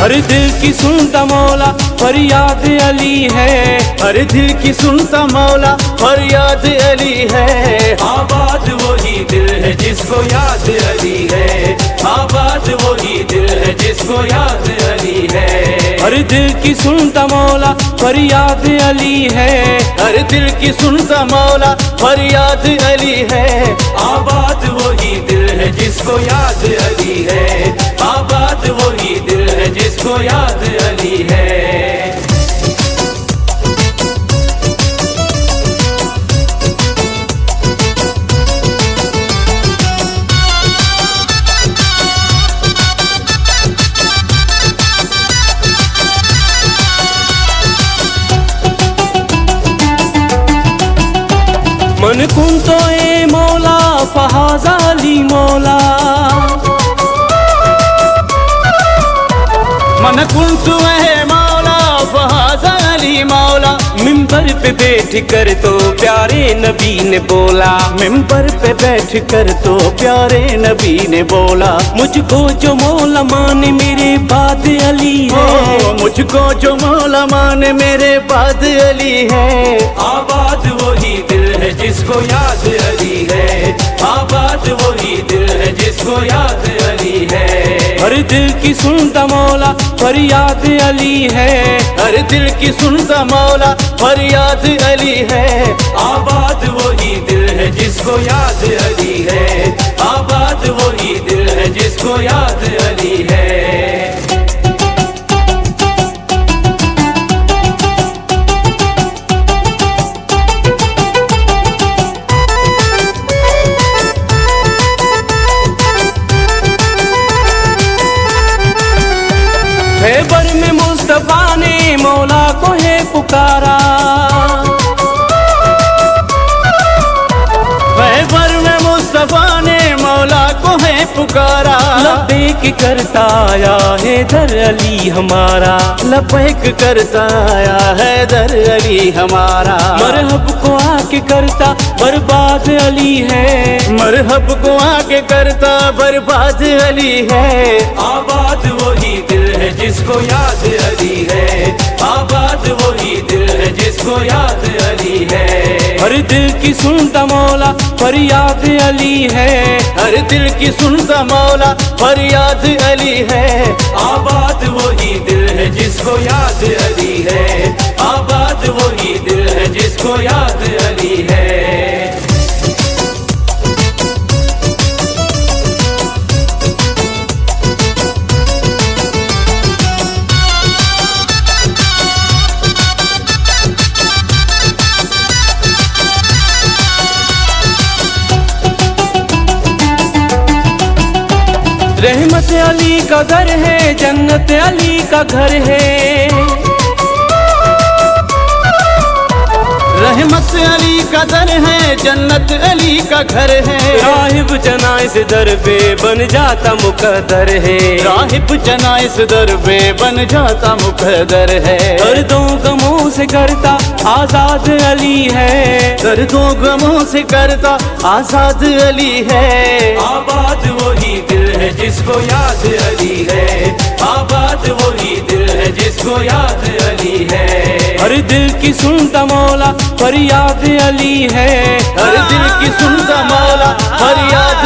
ہر دل کی سنتا مولا فریاد علی ہے، ہر دل کی سنتا مولا فریاد علی ہے، آباد وہی دل ہے جس کو یاد علی ہے، آباد وہی دل ہے جس کو یاد علی ہے، ہر دل کی سنتا مولا فریاد علی ہے، ہر دل کی سنتا مولا فریاد علی ہے، آباد وہی دل ہے جس کو یاد علی ہے، آباد وہی دل ہے جس کو یاد علی ہے۔ من کن تو اے مولا فہذا علی مولا، من کنت اے مولا فہذا علی مولا، ممبر پہ بیٹھ کر تو پیارے نبی نے بولا، ممبر پہ بیٹھ کر تو پیارے نبی نے بولا، مجھ کو جو مولا مانے میرے بعد علی ہے، مجھ کو جو مولا مانے میرے بعد علی ہے، آباد وہی دل ہے جس کو یاد علی ہے، آباد وہی دل ہے جس کو یاد علی ہے، ہر دل کی سنتا مولا فریاد علی ہے، ہر دل کی سنتا مولا فریاد علی ہے، آباد وہی دل ہے جس کو یاد علی ہے، آباد وہی دل ہے جس کو یاد علی ہے۔ خیبر میں مصطفیٰ نے مولا کو ہے پکارا، خیبر میں مصطفیٰ نے مولا کو ہے پکارا، لبیک کرتا آیا ہے در علی ہمارا، لبیک کرتا آیا ہے در علی ہمارا، مرحب کو آ کے کرتا برباد علی ہے، مرحب کو آگے کرتا برباد علی ہے، آباد وہی دل ہے جس کو یاد علی ہے، آباد وہی دل ہے جس کو یاد علی ہے، ہر دل کی سنتا مولا فریاد علی ہے، ہر دل کی سنتا مولا فریاد علی ہے، آباد وہی دل ہے جس کو یاد علی ہے، آباد وہی دل ہے جس کو یاد علی ہے۔ رحمت علی کا در ہے، جنت علی کا گھر ہے، رحمت علی کا در ہے، جنت علی کا گھر ہے، راہب جنا اس در پہ بن جاتا مقدر ہے، راہب جنا اس در پہ بن جاتا مقدر ہے، دردوں غموں سے کرتا آزاد علی ہے، دردوں غموں سے کرتا آزاد علی ہے، آباد وہی دل ہے جس کو یاد علی ہے، آباد وہی دل ہے جس کو یاد علی ہے، ہر دل کی سنتا مولا فریاد علی ہے، ہر دل کی سنتا مولا فریاد